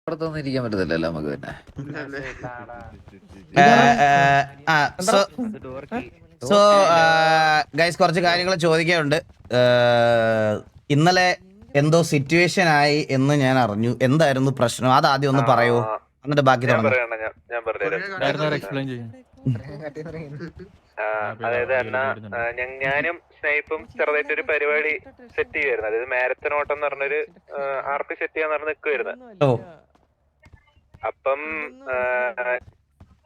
പുറത്തൊന്നും ഇരിക്കാൻ പറ്റത്തില്ലല്ലോ നമുക്ക് പിന്നെ. സോ ഗൈസ് കുറച്ച് കാര്യങ്ങൾ ചോദിക്കാനുണ്ട്. ഇന്നലെ എന്തോ സിറ്റുവേഷൻ ആയി എന്ന് ഞാൻ അറിഞ്ഞു. എന്തായിരുന്നു പ്രശ്നം? അത് ആദ്യം ഒന്ന് പറയൂ, എന്നിട്ട് ബാക്കി തുടങ്ങാം. അതായത് അണ്ണ ഞാനും സ്നൈപ്പും ചെറുതായിട്ടൊരു പരിപാടി സെറ്റ് ചെയ്യുമായിരുന്നു. അതായത് മാരത്തൺ ഓട്ടം എന്ന് പറഞ്ഞൊരു ആർക്ക് സെറ്റ് ചെയ്യാന്ന് പറഞ്ഞ് നിൽക്കുമായിരുന്നു. അപ്പം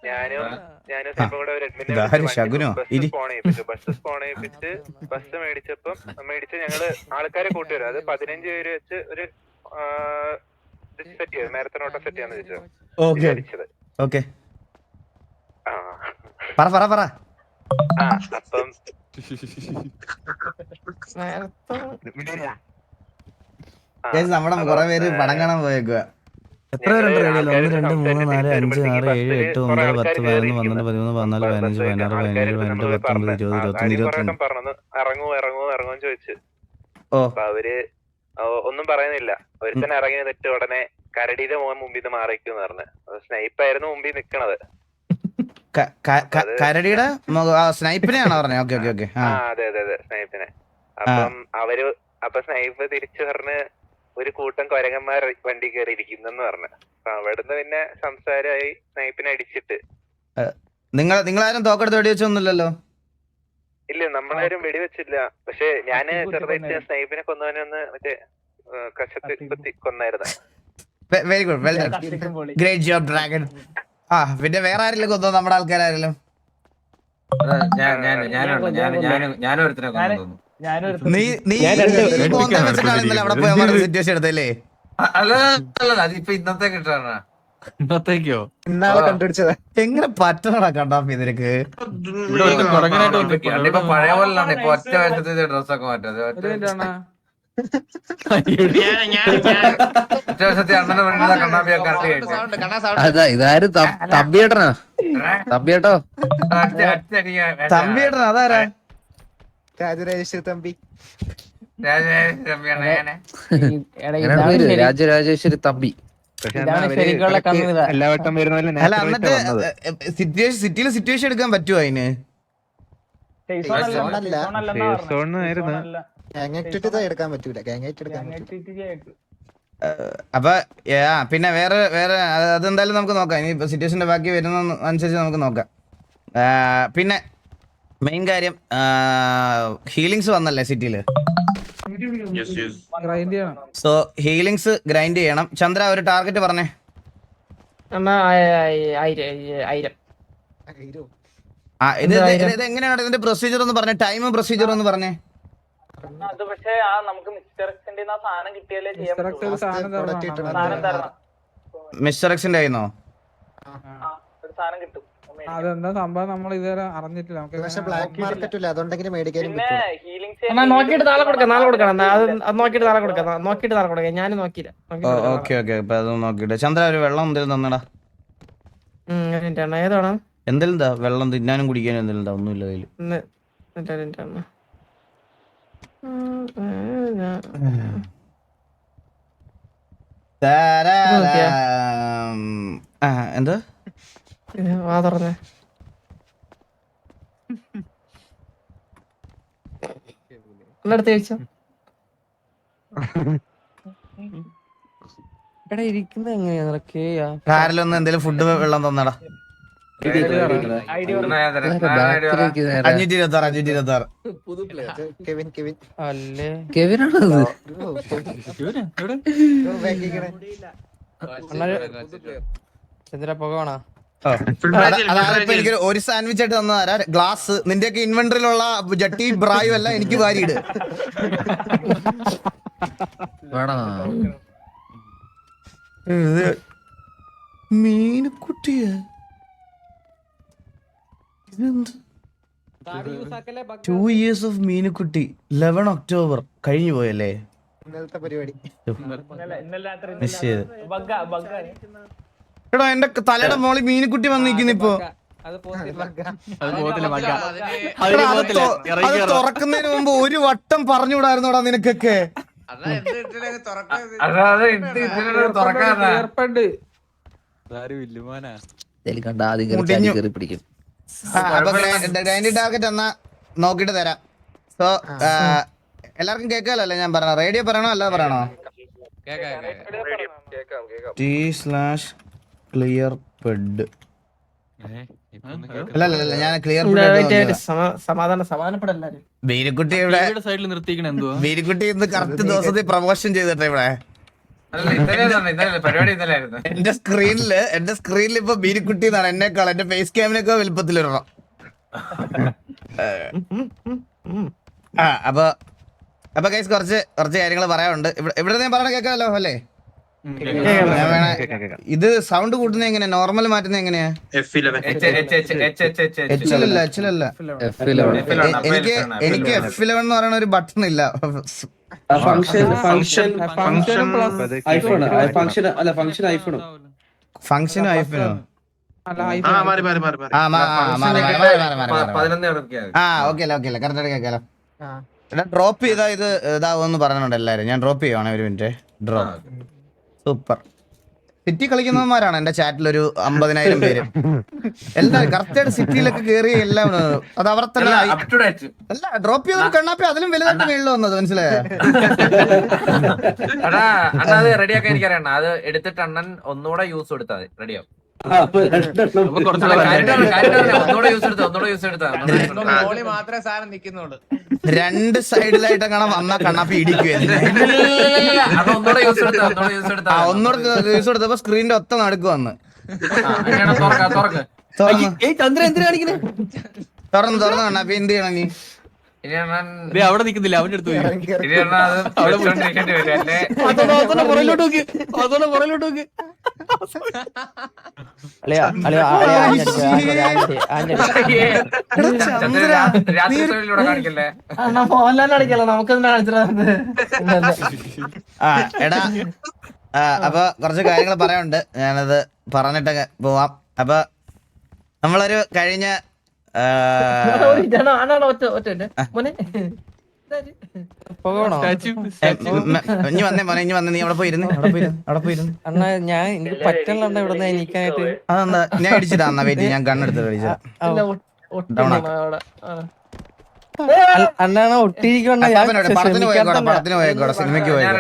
ഞാനും സ്നൈപ്പും കൂടെ ഒരു അഡ്മിനെ ബസ് സ്പോൺ ചെയ്യിപ്പിച്ച് ബസ് മേടിച്ച് ഞങ്ങള് ആൾക്കാരെ കൂട്ടിവരും. അത് 15 പേര് വെച്ച് ഒരു സെറ്റ് ചെയ്തു, മാരത്തൺ ഓട്ടം സെറ്റ് ചെയ്യാന്ന് വെച്ചത്. അപ്പം നമ്മുടെ കുറെ പേര് പടം കാണാൻ പോയേക്കുക. എത്ര പേരുണ്ട് റേഡിയോയിൽ? 1 2 3 4 5 6 7 8 9 10 11 12 13 14 15 16 17 18 19 20 21 22 പറഞ്ഞു ഇറങ്ങും ചോദിച്ചു. അപ്പൊ അവര് ഒന്നും പറയുന്നില്ല. ഒരുത്തന്നെ ഇറങ്ങി നിന്നിട്ട് ഉടനെ കരടിയുടെ മുമ്പിൽ നിന്ന് മാറിക്കുന്നു പറഞ്ഞു. സ്നൈപ്പായിരുന്നു മുമ്പിൽ നിക്കണത്. കരടിയുടെ സ്നൈപ്പിനെയാണോ പറഞ്ഞത്? Okay okay okay. അതെ സ്നൈപ്പിനെ. അപ്പം അപ്പൊ സ്നൈപ്പ് തിരിച്ചു പറഞ്ഞ് ഒരു കൂട്ടം കൊരങ്ങന്മാർ വണ്ടി കയറി ഇരിക്കുന്നെന്ന് പറഞ്ഞു. അപ്പൊ അവിടുന്ന് പിന്നെ സംസാരമായി സ്നൈപ്പിനെ അടിച്ചിട്ട്. നിങ്ങളാരും തോക്കെടുത്ത് വെടിവെച്ചൊന്നുമില്ലല്ലോ? ഇല്ല, നമ്മളാരും വെടിവെച്ചില്ല. പക്ഷെ ഞാന് ചെറുതായിട്ട് സ്നൈപ്പിനെ കൊന്നവനൊന്ന് മറ്റേ കഷത്തി കുത്തി കൊന്നായിരുന്നു. Very good, well done, great job dragon. പിന്നെ വേറെ ആരെങ്കിലും കൊന്നോ? നമ്മുടെ ആൾക്കാരും? സിറ്റുവേഷൻ എടുത്തല്ലേ? ഇന്നത്തേക്കോ? ഇന്നാളെ കണ്ടുപിടിച്ചതാ. എങ്ങനെ പറ്റണടാ കണ്ടാപ്പി നിനക്ക്? പഴയ പോലാണ് ഇപ്പൊ ഒറ്റ വശത്തെ ഡ്രസ്സൊക്കെ മാറ്റത്. ഒറ്റ വശത്തെ അണ്ണനെ വേണ്ട കണ്ണാപ്പിയെ കറക്റ്റ് കഴിച്ചു. അതാ ഇതാരും തമ്പിയേട്ടനാ? തമ്പിയേട്ടോ? തമ്പിയേട്ടൻ അതാരാ? രാജരാജേശ്വരി തമ്പി. രാജരാജേശ്വരി തമ്പി. എല്ലാവട്ടം വരുന്ന അല്ല, എന്നിട്ട് സിറ്റിയിൽ സിറ്റുവേഷൻ എടുക്കാൻ പറ്റുമോ അതിന്? എടുക്കാൻ പറ്റൂല. അപ്പൊ പിന്നെ വേറെ അതെന്തായാലും നമുക്ക് നോക്കാം. ഇനി സിറ്റുവേഷന്റെ ബാക്കി വരുന്ന അനുസരിച്ച് നമുക്ക് നോക്കാം. പിന്നെ മെയിൻ കാര്യം ഹീലിങ്സ് വന്നല്ലേ സിറ്റിയില്? സോ ഹീലിങ്സ് ഗ്രൈൻഡ് ചെയ്യണം. ചന്ദ്ര ഒരു ടാർഗറ്റ് പറഞ്ഞേ. 1000. ഇത് എങ്ങനെയാണ് ഇതിന്റെ പ്രൊസീജിയർ ഒന്ന് പറഞ്ഞേ, ടൈം പ്രൊസീജിയർ ഒന്ന് പറഞ്ഞേ. അത് പക്ഷേ നമുക്ക് മിസ്റ്റർക്സിന്റെ സാധനം കിട്ടിയാലേ ചെയ്യാൻ പറ്റൂ. സാധനം തരണം. മിസ്റ്റർ എക്സിന്റെ ആയിരുന്നോ? ഒരു സാധനം കിട്ടും. അതെന്താ സംഭവം നമ്മൾ ഇതുവരെ അറിഞ്ഞിട്ടില്ല. ബ്ലാക്ക് മാർക്കറ്റ് ഇല്ല, അതുണ്ടെങ്കിൽ മേടിക്കാനും പിന്നെ ഹീലിംഗ് നോക്കിയിട്ട് നാളെ കൊടുക്കാം. അത് നോക്കിയിട്ട് നാളെ കൊടുക്കാം. ഞാൻ നോക്കിയില്ല. Okay okay. അപ്പൊ അത് നോക്കിട്ട് ചന്ദ്ര ഒരു വെള്ളം എന്തെങ്കിലും തന്നടാ. ഏതാണ്? എന്തെങ്കിലും വെള്ളം തിന്നാനും കുടിക്കാനും എന്തെങ്കിലും ഒന്നുമില്ല കയ്യില്. എന്താ തുറന്നേ? അടുത്ത് ചോദിച്ചോ. എടാ ഇരിക്കുന്നത് എങ്ങനെയാ? കാറിലൊന്നും എന്തെങ്കിലും ഫുഡ് വെള്ളം തന്നടാ. 526. കെവിനാണത്? ചന്ദ്ര പോകണോ? എനിക്ക് ഒരു സാൻഡ്വിച്ച് ആയിട്ട് തന്നതാരാ? ഗ്ലാസ് നിന്റെയൊക്കെ ഇൻവെന്ററിയിലുള്ള ജട്ടി ബ്രായും അല്ല, എനിക്ക് വാരിയിട്. മീനുക്കുട്ടിയ 2 years of മീനുക്കുട്ടി. 11 October കഴിഞ്ഞു പോയല്ലേ? ഇന്നലത്തെ പരിപാടി. എടാ എന്റെ തലയുടെ മോളി മീനുക്കുട്ടി വന്നിരിക്കുന്നു ഇപ്പൊ. തുറക്കുന്നതിന് മുമ്പ് ഒരു വട്ടം പറഞ്ഞുകൂടായിരുന്നോടാ നിനക്കൊക്കെ? അതായത് ഇതിനൊരു തുറക്കാതെ ഏർപ്പെട്ട് ഇതിൽ കണ്ട ആദ്യം കയറി മുടിഞ്ഞു. ചാടി കയറി പിടിക്കും. അപ്പൊ ഗ്രൈൻഡ് ടാർഗറ്റ് എന്നാ നോക്കിട്ട് തരാം. സോ എല്ലാവർക്കും കേൾക്കാമല്ലോ അല്ലേ ഞാൻ പറഞ്ഞ? റേഡിയോ പറയണോ അല്ലാതെ പറയണോ? T/clear ped. അല്ല ഞാൻ ക്ലിയർ വീരിക്കുട്ടി ഇവിടെ വീരിക്കുട്ടി ഇന്ന് കറക്റ്റ് ദിവസത്തിൽ പ്രൊമോഷൻ ചെയ്തിട്ടെ ഇവിടെ അല്ല ഇന്നലെ പരിപാടി ഇന്നലെ ആയിരുന്നു. എന്റെ സ്ക്രീനിൽ ഇപ്പൊ ബീരിക്കുട്ടി എന്നാണ് എന്നെക്കാൾ എന്റെ ഫേസ് ക്യാമിനൊക്കെ വലുപ്പത്തിലിടണം. അപ്പൊ ഗൈസ് കുറച്ച് കാര്യങ്ങൾ പറയാനുണ്ട്. ഇവിടെ ഞാൻ പറയണ കേൾക്കാമല്ലോ അല്ലേ? ഇത് സൗണ്ട് കൂട്ടുന്ന എങ്ങനെയാ? നോർമൽ മാറ്റുന്ന എങ്ങനെയാ? H11 എനിക്ക് F11 എന്ന് പറയുന്ന ഒരു ബട്ടൺ ഇല്ല. ഫംഗ്ഷനും ഐഫോണോ? ഓക്കെ കറക്റ്റ് കേൾക്കാലോ. ഡ്രോപ്പ് ചെയ്താ ഇത് ഇതാവുമെന്ന് പറഞ്ഞിട്ടുണ്ട് എല്ലാരും. ഞാൻ ഡ്രോപ്പ് ചെയ്യുവാണേ ഒരു മിനിറ്റ്. Drop super. സിറ്റി കളിക്കുന്നവന്മാരാണ് എന്റെ ചാറ്റിൽ ഒരു 50,000 പേര്. എല്ലാരും കറക്റ്റായിട്ട് സിറ്റിയിലൊക്കെ കേറി എല്ലാം അത് അവർ തന്നെ അല്ല ഡ്രോപ്പ് ചെയ്ത കണ്ണാപ്പി അതിലും വലുതായിട്ട് മേളിൽ വന്നത് മനസ്സിലായോ? അണ്ണാ അത് റെഡിയാക്കാൻ എനിക്കറിയണ്ട. അത് എടുത്തിട്ട് അണ്ണൻ ഒന്നുകൂടെ യൂസ് കൊടുത്താൽ മതി. റെഡിയാവും. രണ്ട് സൈഡിലായിട്ട് കാണാൻ വന്നാ കണ്ണാപ്പി ഇടിക്കുവായിരുന്നു. ഒന്നുകൂടെ യൂസ് കൊടുത്തപ്പോ സ്ക്രീനിന്റെ ഒത്ത നടുക്ക് വന്ന് തുറന്ന് കണ്ണാപ്പി എന്ത് ചെയ്യണം നീ? അവിടെ നിക്കുന്നില്ല, അവന്റെ അടുത്ത് കാണിക്കല്ലേ? എടാ അപ്പൊ കുറച്ച് കാര്യങ്ങൾ പറയാനുണ്ട്. ഞാനത് പറഞ്ഞിട്ടൊക്കെ പോവാം. അപ്പൊ നമ്മളൊരു കഴിഞ്ഞ ഇനി വന്നേ മോനെ, ഇനി വന്നേ. നീ അവിടെ പോയിരുന്നു. അണ്ണാ ഞാൻ എനിക്ക് പറ്റണ്ട ഇവിടെ എനിക്കായിട്ട്. അതെന്താ? ഞാൻ ഇടിച്ചിട്ടാ. വെയിറ്റ്, ഞാൻ കണ്ണെടുത്തിട്ട് അടിച്ചതാ. അണ്ണാണ് ഒട്ടിയിരിക്കണ്ട. പടത്തിന് പോയേക്കോടെ സിനിമയ്ക്ക് പോയേക്കോ.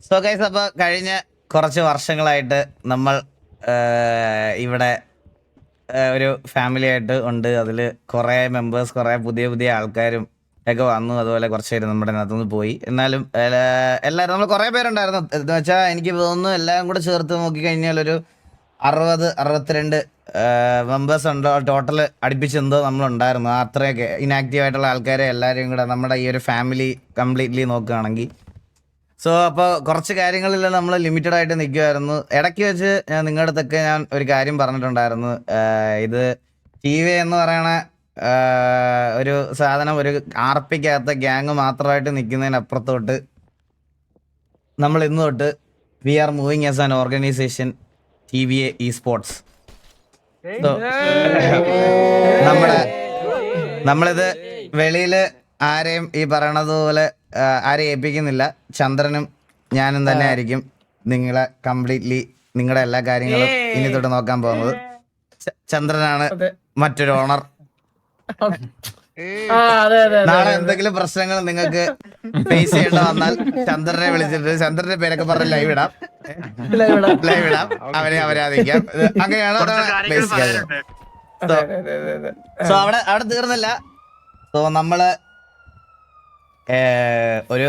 സോ ഗൈസ്, അപ്പൊ കഴിഞ്ഞ കുറച്ച് വർഷങ്ങളായിട്ട് നമ്മൾ ഇവിടെ ഒരു ഫാമിലി ആയിട്ട് ഉണ്ട്. അതിൽ കുറെ മെമ്പേഴ്സ്, കുറെ പുതിയ ആൾക്കാരും ഒക്കെ വന്നു. അതുപോലെ കുറച്ച് പേര് നമ്മുടെ അതിനകത്തുനിന്ന് പോയി. എന്നാലും എല്ലാവരും നമ്മൾ കുറെ പേരുണ്ടായിരുന്നു. എന്ന് വെച്ചാൽ എനിക്ക് തോന്നുന്നു എല്ലാം കൂടെ ചേർത്ത് നോക്കിക്കഴിഞ്ഞാൽ ഒരു 62 മെമ്പേഴ്സ് ഉണ്ടോ ടോട്ടൽ അടുപ്പിച്ചെന്തോ നമ്മളുണ്ടായിരുന്നു. അത്രയൊക്കെ ഇനാക്റ്റീവ് ആയിട്ടുള്ള ആൾക്കാരെ എല്ലാവരെയും കൂടെ നമ്മുടെ ഈ ഒരു ഫാമിലി കംപ്ലീറ്റ്ലി നോക്കുകയാണെങ്കിൽ. സോ അപ്പോൾ കുറച്ച് കാര്യങ്ങളിൽ നമ്മൾ ലിമിറ്റഡ് ആയിട്ട് നിൽക്കുമായിരുന്നു. ഇടയ്ക്ക് വെച്ച് ഞാൻ നിങ്ങളുടെ അടുത്തൊക്കെ ഞാൻ ഒരു കാര്യം പറഞ്ഞിട്ടുണ്ടായിരുന്നു. ഇത് TV എന്ന് പറയണ ഒരു സാധനം ഒരു ആർപ്പിക്കകത്ത ഗ്യാങ് മാത്രമായിട്ട് നിൽക്കുന്നതിനപ്പുറത്തോട്ട് നമ്മൾ ഇന്ന് തൊട്ട് we are moving as an organisation TVA eSports. നമ്മളിത് വെളിയില് ആരെയും ഈ പറയണത് പോലെ ആരെയും ഏൽപ്പിക്കുന്നില്ല. ചന്ദ്രനും ഞാനും തന്നെ ആയിരിക്കും നിങ്ങളെ കംപ്ലീറ്റ്ലി നിങ്ങളുടെ എല്ലാ കാര്യങ്ങളും ഇനി തൊട്ട് നോക്കാൻ പോകുന്നത്. ചന്ദ്രനാണ് മറ്റൊരു ഓണർ. നാളെ എന്തെങ്കിലും പ്രശ്നങ്ങൾ നിങ്ങൾക്ക് ഫേസ് ചെയ്യേണ്ട വന്നാൽ ചന്ദ്രനെ വിളിച്ചിട്ട് ചന്ദ്രന്റെ പേരൊക്കെ പറഞ്ഞ് ലൈവ് ഇടാം. അവരെ ആരാധിക്കാം. അങ്ങനെയാണ് സോ അവിടെ തീർന്നില്ല. സോ നമ്മള് ഒരു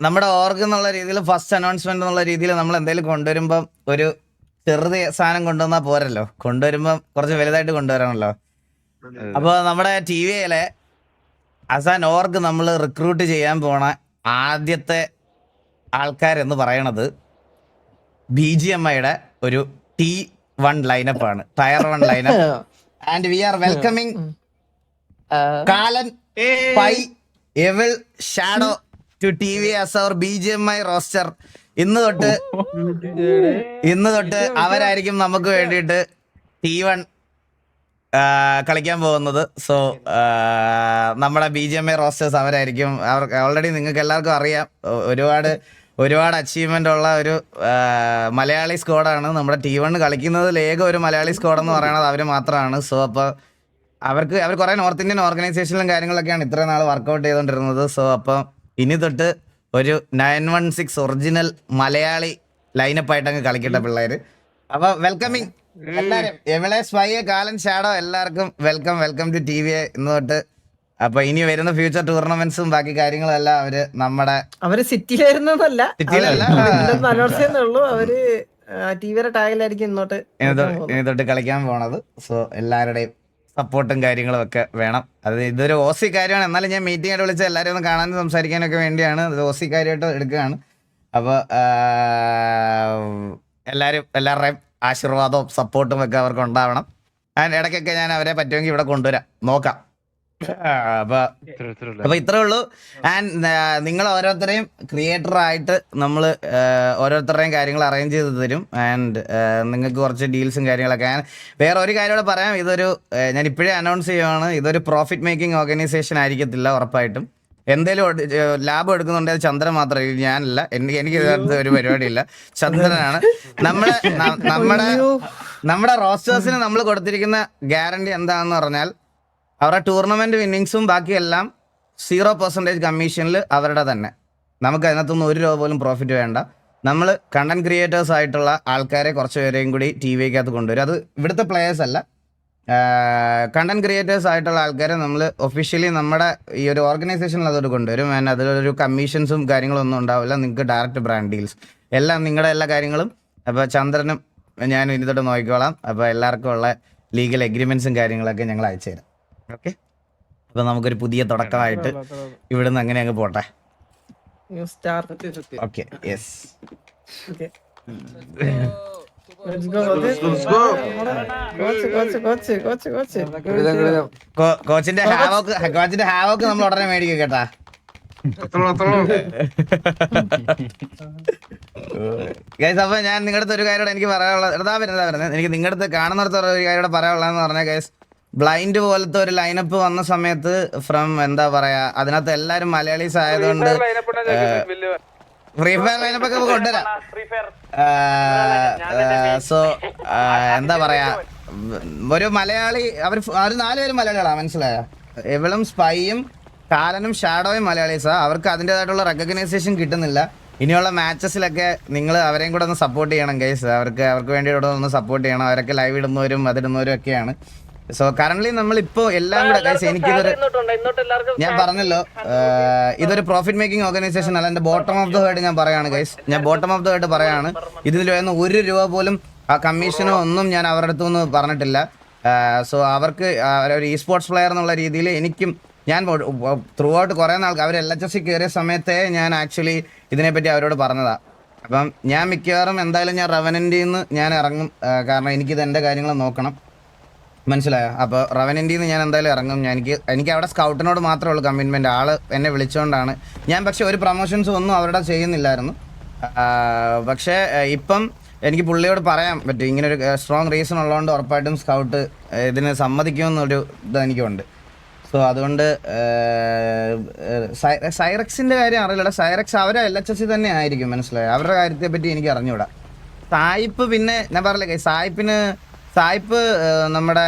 നമ്മുടെ ഓർഗ് എന്നുള്ള രീതിയിൽ ഫസ്റ്റ് അനൗൺസ്മെന്റ് എന്നുള്ള രീതിയിൽ നമ്മൾ എന്തെങ്കിലും കൊണ്ടുവരുമ്പം ഒരു ചെറുത് സാധനം കൊണ്ടുവന്നാൽ പോരല്ലോ. കൊണ്ടുവരുമ്പം കുറച്ച് വലുതായിട്ട് കൊണ്ടുവരണല്ലോ. അപ്പൊ നമ്മുടെ TVയിലെ ആസ് ആൻ ഓർഗ് നമ്മൾ റിക്രൂട്ട് ചെയ്യാൻ പോണ ആദ്യത്തെ ആൾക്കാരെന്ന് പറയണത് BGMIയുടെ ഒരു T1 ലൈനപ്പ് ആണ്. Tier 1 lineup. And we are welcoming കാലൻ, പൈ, evil, shadow to TVS our BGMI roster. ഇന്ന് തൊട്ട് അവരായിരിക്കും നമുക്ക് വേണ്ടിയിട്ട് T1 കളിക്കാൻ പോകുന്നത്. സോ നമ്മുടെ BGMI റോസ്റ്റേഴ്സ് അവരായിരിക്കും. അവർക്ക് ഓൾറെഡി നിങ്ങൾക്ക് എല്ലാവർക്കും അറിയാം, ഒരുപാട് അച്ചീവ്മെന്റ് ഉള്ള ഒരു മലയാളി സ്ക്വാഡാണ്. നമ്മുടെ T1 കളിക്കുന്നതിൽ ഒരു മലയാളി സ്ക്വാഡ് എന്ന് പറയുന്നത് അവർ മാത്രമാണ്. സോ അപ്പോൾ അവർ കുറേ നോർത്ത് ഇന്ത്യൻ ഓർഗനൈസേഷനിലും കാര്യങ്ങളൊക്കെയാണ് ഇത്രയും നാൾ വർക്കൗട്ട് ചെയ്തുകൊണ്ടിരുന്നത്. സോ അപ്പോൾ ഇനി തൊട്ട് ഒരു 916 ഒറിജിനൽ മലയാളി ലൈനപ്പ് ആയിട്ട് അങ്ങ് കളിക്കട്ടെ പിള്ളേര്. അപ്പൊ വെൽക്കമിങ് എല്ലാരും, എമിളെ സ്പൈയെ കാലൻ ഷാഡോ എല്ലാവർക്കും വെൽക്കം ടു TVA ഇന്ന് തൊട്ട്. അപ്പൊ ഇനി വരുന്ന ഫ്യൂച്ചർ ടൂർണമെന്റ്സും ബാക്കി കാര്യങ്ങളും എല്ലാം അവര് സിറ്റിയിലായിരുന്നതല്ല, സിറ്റിയിലല്ല അനൗൺസ് ചെയ്യുന്നുള്ളൂ. അവര് TVയുടെ ടാഗിലായിരിക്കും ഇനി തൊട്ട് കളിക്കാൻ പോണത്. സോ എല്ലാവരുടെയും സപ്പോർട്ടും കാര്യങ്ങളും ഒക്കെ വേണം. ഇതൊരു OC കാര്യമാണ്, എന്നാലും ഞാൻ മീറ്റിംഗ് ആയിട്ട് വിളിച്ച എല്ലാവരും ഒന്ന് കാണാനും സംസാരിക്കാനൊക്കെ വേണ്ടിയാണ്. ഇത് OC കാര്യമായിട്ട് എടുക്കുകയാണ്. അപ്പോൾ എല്ലാവരുടെയും ആശീർവാദവും സപ്പോർട്ടും ഒക്കെ അവർക്ക് ഉണ്ടാവണം. ഇടയ്ക്കൊക്കെ ഞാൻ അവരെ പറ്റുമെങ്കിൽ ഇവിടെ കൊണ്ടുവരാം, നോക്കാം. അപ്പൊ ഇത്രേ ഉള്ളൂ. ആൻഡ് നിങ്ങൾ ഓരോരുത്തരെയും ക്രിയേറ്റർ ആയിട്ട് നമ്മൾ ഓരോരുത്തരുടെയും കാര്യങ്ങൾ അറേഞ്ച് ചെയ്ത് തരും. ആൻഡ് നിങ്ങൾക്ക് കുറച്ച് ഡീൽസും കാര്യങ്ങളൊക്കെ. വേറെ ഒരു കാര്യം കൂടെ പറയാം, ഞാൻ ഇപ്പോഴേ അനൗൺസ് ചെയ്യുവാണ്, ഇതൊരു പ്രോഫിറ്റ് മേക്കിംഗ് ഓർഗനൈസേഷൻ ആയിരിക്കത്തില്ല ഉറപ്പായിട്ടും. എന്തേലും ലാഭം എടുക്കുന്നുണ്ടെങ്കിൽ ചന്ദ്രൻ മാത്രമേ, ഞാനല്ല. എനിക്ക് ഇതിനകത്ത് ഒരു പരിപാടിയില്ല, ചന്ദ്രനാണ്. നമ്മുടെ റോസ്റ്റേഴ്സിന് നമ്മൾ കൊടുത്തിരിക്കുന്ന ഗ്യാരണ്ടി എന്താണെന്ന് പറഞ്ഞാൽ അവരുടെ ടൂർണമെന്റ് വിന്നിങ്സും ബാക്കിയെല്ലാം 0% കമ്മീഷനിൽ അവരുടെ തന്നെ. നമുക്ക് അതിനകത്തൊന്നും ഒരു രൂപ പോലും പ്രോഫിറ്റ് വേണ്ട. നമ്മൾ കണ്ടന്റ് ക്രിയേറ്റേഴ്സ് ആയിട്ടുള്ള ആൾക്കാരെ കുറച്ച് പേരെയും കൂടി TVക്കകത്ത് കൊണ്ടുവരും. അത് ഇവിടുത്തെ പ്ലേയേഴ്സ് അല്ല, കണ്ടന്റ് ക്രിയേറ്റേഴ്സ് ആയിട്ടുള്ള ആൾക്കാരെ നമ്മൾ ഒഫീഷ്യലി നമ്മുടെ ഈ ഒരു ഓർഗനൈസേഷനിൽ അതോട് കൊണ്ടുവരും. ആൻഡ് അതിലൊരു കമ്മീഷൻസും കാര്യങ്ങളൊന്നും ഉണ്ടാവില്ല. നിങ്ങൾക്ക് ഡയറക്റ്റ് ബ്രാൻഡ് ഡീൽസ് എല്ലാം നിങ്ങളുടെ എല്ലാ കാര്യങ്ങളും. അപ്പോൾ ചന്ദ്രനും ഞാനും ഇനി തൊട്ട് നോക്കിക്കോളാം. അപ്പോൾ എല്ലാവർക്കും ഉള്ള ലീഗൽ എഗ്രിമെന്റ്സും കാര്യങ്ങളൊക്കെ ഞങ്ങൾ അയച്ചു തരാം. ഓക്കെ, അപ്പൊ നമുക്കൊരു പുതിയ തുടക്കമായിട്ട് ഇവിടുന്ന് അങ്ങനെ അങ്ങ് പോട്ടെ. Okay, yes. കോച്ചിന്റെ ഹാവോക്ക് നമ്മൾ ഉടനെ മേടിക്കും കേട്ടാ. ഗൈസ്, അപ്പൊ ഞാൻ നിങ്ങളുടെ ഒരു കാര്യം എനിക്ക് പറയാനുള്ളത്, എനിക്ക് നിങ്ങളുടെ കാണുന്നിടത്ത് ഒരു കാര്യം പറയാനുള്ളതെന്ന് പറഞ്ഞാൽ ഗൈസ്, ബ്ലൈൻഡ് പോലത്തെ ഒരു ലൈനപ്പ് വന്ന സമയത്ത് ഫ്രം എന്താ പറയാ, അതിനകത്ത് എല്ലാരും മലയാളീസ് ആയതുകൊണ്ട് ഫ്രീ ഫയർ ലൈനപ്പ് ഒക്കെ കൊണ്ടുവരാം. സോ എന്താ പറയാ, ഒരു മലയാളി അവർ 4 പേരും മലയാളികളാണ്, മനസ്സിലായ? എവളും സ്പൈയും കാലനും ഷാഡോയും മലയാളീസാ. അവർക്ക് അതിൻ്റെതായിട്ടുള്ള റെക്കഗ്നൈസേഷൻ കിട്ടുന്നില്ല. ഇനിയുള്ള മാച്ചസിലൊക്കെ നിങ്ങൾ അവരെയും കൂടെ ഒന്ന് സപ്പോർട്ട് ചെയ്യണം ഗൈസ്. അവർക്ക് വേണ്ടി ഒന്ന് സപ്പോർട്ട് ചെയ്യണം. അവരൊക്കെ ലൈവ് ഇടുന്നവരും അതിടുന്നവരും ഒക്കെയാണ്. സോ കറന്റ് നമ്മളിപ്പോ എല്ലാം കൂടെ ഗൈസ്, എനിക്കിതൊരു, ഞാൻ പറഞ്ഞല്ലോ, ഇതൊരു പ്രോഫിറ്റ് മേക്കിംഗ് ഓർഗനൈസേഷൻ അല്ല. എന്റെ ബോട്ടം ഓഫ് ദ ഹേർഡ് ഞാൻ പറയാണ് ഗൈസ്, ഞാൻ ബോട്ടം ഓഫ് ദ ഹേർഡ് പറയാണ്. ഇതിൽ വരുന്ന 1 രൂപ പോലും ആ കമ്മീഷനോ ഒന്നും ഞാൻ അവരുടെ അടുത്തൊന്നും പറഞ്ഞിട്ടില്ല. സോ അവർക്ക് ഒരു ഇ സ്പോർട്സ് പ്ലെയർ എന്നുള്ള രീതിയിൽ എനിക്കും, ഞാൻ ത്രൂ ഔട്ട് കുറേ നാൾക്ക് അവർ LHS കയറിയ സമയത്തെ ഞാൻ ആക്ച്വലി ഇതിനെപ്പറ്റി അവരോട് പറഞ്ഞതാ. അപ്പം ഞാൻ മിക്കവാറും എന്തായാലും ഞാൻ റവനന്റിൽ നിന്ന് ഞാൻ ഇറങ്ങും. കാരണം എനിക്കിത് എൻ്റെ കാര്യങ്ങൾ നോക്കണം, മനസ്സിലായോ? അപ്പോൾ റവനന്റിൽ നിന്ന് ഞാൻ എന്തായാലും ഇറങ്ങും. എനിക്ക് അവിടെ സ്കൗട്ടിനോട് മാത്രമേ ഉള്ളൂ കമ്മിറ്റ്മെൻറ്റ്. ആള് എന്നെ വിളിച്ചുകൊണ്ടാണ് ഞാൻ. പക്ഷേ ഒരു പ്രൊമോഷൻസും ഒന്നും അവരുടെ ചെയ്യുന്നില്ലായിരുന്നു. പക്ഷേ ഇപ്പം എനിക്ക് പുള്ളിയോട് പറയാൻ പറ്റും, ഇങ്ങനെ ഒരു സ്ട്രോങ് റീസൺ ഉള്ളതുകൊണ്ട് ഉറപ്പായിട്ടും സ്കൗട്ട് ഇതിന് സമ്മതിക്കുമെന്നൊരു ഇത് എനിക്കുണ്ട്. സോ അതുകൊണ്ട് സൈറക്സിൻ്റെ കാര്യം അറിയില്ല. സൈറക്സ് അവരെ LHS തന്നെ ആയിരിക്കും, മനസ്സിലായോ? അവരുടെ കാര്യത്തെ പറ്റി എനിക്ക് അറിഞ്ഞുകൂടാ. സായിപ്പ് പിന്നെ ഞാൻ പറഞ്ഞില്ലേ, സായിപ്പ് നമ്മുടെ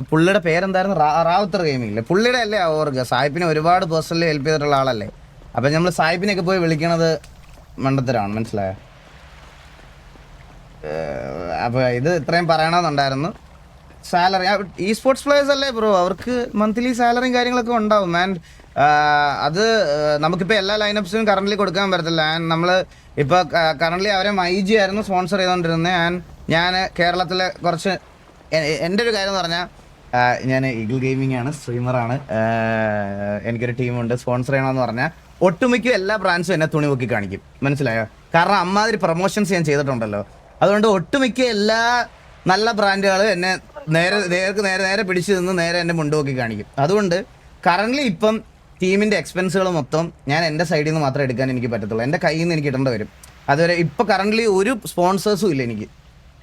പുള്ളിയുടെ പേരെന്തായിരുന്നു, റാവുത്തർ ഗെയിമില്ലേ, പുള്ളിയുടെ അല്ലേ ഓർഗ്. സായിപ്പിനെ ഒരുപാട് പേഴ്സണലി ഹെൽപ്പ് ചെയ്തിട്ടുള്ള ആളല്ലേ. അപ്പം നമ്മൾ സായിപ്പിനെയൊക്കെ പോയി വിളിക്കണത് മണ്ടത്തരമാണ്, മനസ്സിലായോ? അപ്പോൾ ഇത് ഇത്രയും പറയണമെന്നുണ്ടായിരുന്നു. സാലറി ഈ സ്പോർട്സ് പ്ലേയേഴ്സ് അല്ലേ ബ്രോ, അവർക്ക് മന്ത്ലി സാലറിയും കാര്യങ്ങളൊക്കെ ഉണ്ടാവും. ആൻഡ് അത് നമുക്കിപ്പോൾ എല്ലാ ലൈനപ്സിനും കറൻ്റ്ലി കൊടുക്കാൻ പറ്റത്തില്ല. ആൻഡ് നമ്മൾ ഇപ്പോൾ കറൻ്റ്ലി അവരെ MyG ആയിരുന്നു സ്പോൺസർ ചെയ്തുകൊണ്ടിരുന്നത്. ആൻഡ് ഞാൻ കേരളത്തിലെ കുറച്ച്, എൻ്റെ ഒരു കാര്യം എന്ന് പറഞ്ഞാൽ, ഞാൻ ഈഗിൾ ഗെയിമിംഗ് ആണ്, സ്ട്രീമറാണ്. എനിക്കൊരു ടീമുണ്ട്. സ്പോൺസർ ചെയ്യണമെന്ന് പറഞ്ഞാൽ ഒട്ടുമിക്ക എല്ലാ ബ്രാൻഡ്സും എന്നെ തുണി നോക്കി കാണിക്കും, മനസ്സിലായോ? കാരണം അമ്മാതിരി പ്രൊമോഷൻസ് ഞാൻ ചെയ്തിട്ടുണ്ടല്ലോ. അതുകൊണ്ട് ഒട്ടുമിക്ക എല്ലാ നല്ല ബ്രാൻഡുകൾ എന്നെ നേരെ പിടിച്ചു നിന്ന് നേരെ എന്നെ മുണ്ടുപോക്കി കാണിക്കും. അതുകൊണ്ട് കറൻ്റ്ലി ഇപ്പം ടീമിൻ്റെ എക്സ്പെൻസുകൾ മൊത്തം ഞാൻ എൻ്റെ സൈഡിൽ നിന്ന് മാത്രമേ എടുക്കാൻ എനിക്ക് പറ്റത്തുള്ളൂ. എൻ്റെ കയ്യിൽ നിന്ന് എനിക്ക് ഇടേണ്ടി വരും. അതുവരെ ഇപ്പോൾ കറൻ്റ്ലി ഒരു സ്പോൺസേഴ്സും ഇല്ല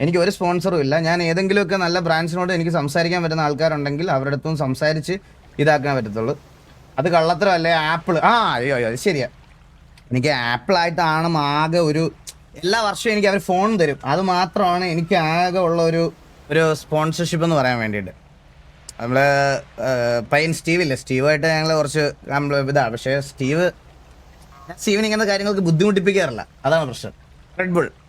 എനിക്ക് ഒരു സ്പോൺസറും ഇല്ല. ഞാൻ ഏതെങ്കിലുമൊക്കെ നല്ല ബ്രാൻഡ്സിനോട് എനിക്ക് സംസാരിക്കാൻ പറ്റുന്ന ആൾക്കാരുണ്ടെങ്കിൽ അവരുടെ അടുത്തും സംസാരിച്ച് ഇതാക്കാൻ പറ്റത്തുള്ളൂ. അത് കള്ളത്തരമല്ലേ? ആപ്പിൾ അയ്യോ അത് ശരിയാ. എനിക്ക് ആപ്പിളായിട്ടാണ് ആകെ എല്ലാ വർഷവും എനിക്ക് അവർ ഫോൺ തരും. അത് മാത്രമാണ് എനിക്ക് ആകെ ഉള്ള ഒരു സ്പോൺസർഷിപ്പ് എന്ന് പറയാൻ വേണ്ടിയിട്ട്. നമ്മൾ പയ്യൻ സ്റ്റീവില്ലേ, സ്റ്റീവായിട്ട് ഞങ്ങൾ കുറച്ച് ഇതാണ്. പക്ഷേ സ്റ്റീവിന് ഇങ്ങനത്തെ കാര്യങ്ങൾക്ക് ബുദ്ധിമുട്ടിപ്പിക്കാറില്ല. അതാണ് പ്രശ്നം.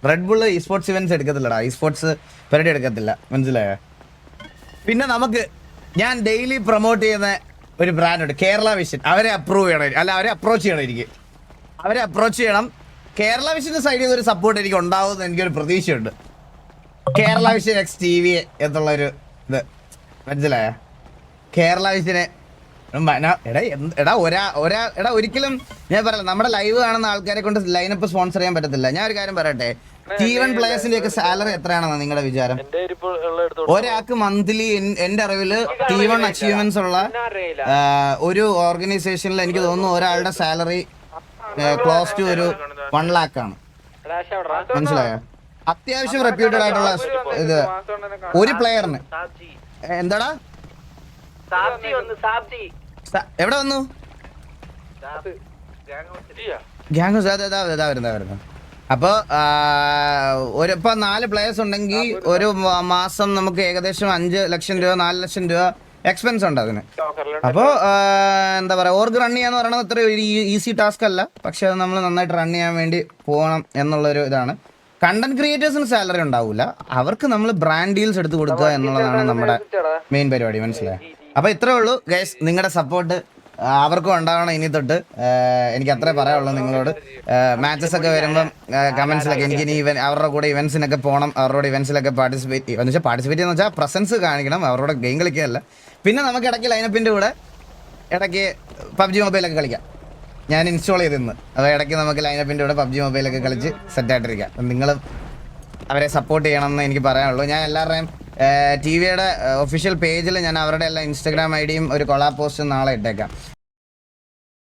Red bull e sports events എടുക്കത്തില്ലടാ, ഇ സ്പോർട്സ് പരിപാടി എടുക്കത്തില്ല, മനസ്സിലായോ? പിന്നെ ഞാൻ ഡെയിലി പ്രൊമോട്ട് ചെയ്യുന്ന ഒരു ബ്രാൻഡുണ്ട്, കേരള വിഷൻ. അവരെ അപ്രൂവ് ചെയ്യണം, അല്ല അവരെ അപ്രോച്ച് ചെയ്യണം. അവരെ അപ്രോച്ച് ചെയ്യണം. കേരള വിഷൻ്റെ സൈഡിൽ നിന്ന് ഒരു സപ്പോർട്ട് എനിക്ക് ഉണ്ടാവുമെന്ന് എനിക്കൊരു പ്രതീക്ഷയുണ്ട്. കേരള വിഷൻ എക്സ് TV എന്നുള്ളൊരു ഇത്, മനസ്സിലായോ? കേരള വിഷനെ ഒരിക്കലും ഞാൻ പറയല, നമ്മുടെ ലൈവ് കാണുന്ന ആൾക്കാരെ കൊണ്ട് ലൈനപ്പ് സ്പോൺസർ ചെയ്യാൻ പറ്റത്തില്ല. ഞാൻ ഒരു കാര്യം പറയട്ടെ, T1 പ്ലേയേഴ്സിന്റെ ഒക്കെ സാലറി എത്രയാണെന്നാണ് നിങ്ങളുടെ വിചാരം? ഒരാൾക്ക് മന്ത്ലി എൻ്റെ അറിവില് T1 അച്ചീവ്മെന്റ്സ് ഉള്ള ഒരു ഓർഗനൈസേഷനിൽ എനിക്ക് തോന്നുന്നു ഒരാളുടെ സാലറി ക്ലോസ് ടു ഒരു 1 lakh ആണ്. മനസ്സിലായോ? അത്യാവശ്യം റെപ്യൂട്ടഡ് ആയിട്ടുള്ള ഇത് ഒരു പ്ലെയറിന്. എന്താടാ എവിടെ വന്നു? ഗ്യാങ് വരുന്നു. അപ്പോൾ ഇപ്പൊ 4 പ്ലേയേഴ്സ് ഉണ്ടെങ്കിൽ ഒരു മാസം നമുക്ക് ഏകദേശം 5 ലക്ഷം രൂപ 4 ലക്ഷം രൂപ എക്സ്പെൻസ് ഉണ്ട് അതിന്. അപ്പോൾ എന്താ പറയുക, ഓർക്ക് റൺ ചെയ്യാന്ന് പറയുന്നത് അത്ര ഒരു ഈസി ടാസ്ക് അല്ല. പക്ഷെ അത് നമ്മൾ നന്നായിട്ട് റൺ ചെയ്യാൻ വേണ്ടി പോകണം എന്നുള്ളൊരു ഇതാണ്. കണ്ടന്റ് ക്രിയേറ്റേഴ്സിന് സാലറി ഉണ്ടാവില്ല, അവർക്ക് നമ്മൾ ബ്രാൻഡ് ഡീൽസ് എടുത്ത് കൊടുക്കുക എന്നുള്ളതാണ് നമ്മുടെ മെയിൻ പരിപാടി, മനസ്സിലായോ? അപ്പോൾ ഇത്രേ ഉള്ളൂ ഗൈസ്. നിങ്ങളുടെ സപ്പോർട്ട് അവർക്കും ഉണ്ടാവണം ഇനി തൊട്ട്. എനിക്ക് അത്രേ പറയാനുള്ളൂ നിങ്ങളോട്. മാച്ചസ് ഒക്കെ വരുമ്പം കമൻസിലൊക്കെ എനിക്ക് ഇനി അവരുടെ കൂടെ ഇവൻസിനൊക്കെ പോകണം, അവരുടെ ഇവൻസിലൊക്കെ പാർട്ടിസിപ്പേറ്റ് എന്ന് വെച്ചാൽ പ്രസൻസ് കാണിക്കണം, അവരുടെ ഗെയിം കളിക്കുകയല്ല. പിന്നെ നമുക്ക് ഇടയ്ക്ക് ലൈനപ്പിൻ്റെ കൂടെ ഇടയ്ക്ക് PUBG മൊബൈലൊക്കെ കളിക്കാം. ഞാൻ ഇൻസ്റ്റാൾ ചെയ്തിരുന്നു. അപ്പോൾ ഇടയ്ക്ക് നമുക്ക് ലൈനപ്പിൻ്റെ കൂടെ PUBG മൊബൈലൊക്കെ കളിച്ച് സെറ്റായിട്ടിരിക്കാം. നിങ്ങളും അവരെ സപ്പോർട്ട് ചെയ്യണം എന്ന് എനിക്ക് പറയാനുള്ളൂ. ഞാൻ എല്ലാവരുടെയും TV യുടെ ഒഫീഷ്യൽ പേജിൽ ഞാൻ അവരുടെ എല്ലാ ഇൻസ്റ്റാഗ്രാം ID യും ഒരു കൊളാബ് പോസ്റ്റ് നാളെ ഇട്ടേക്കാം.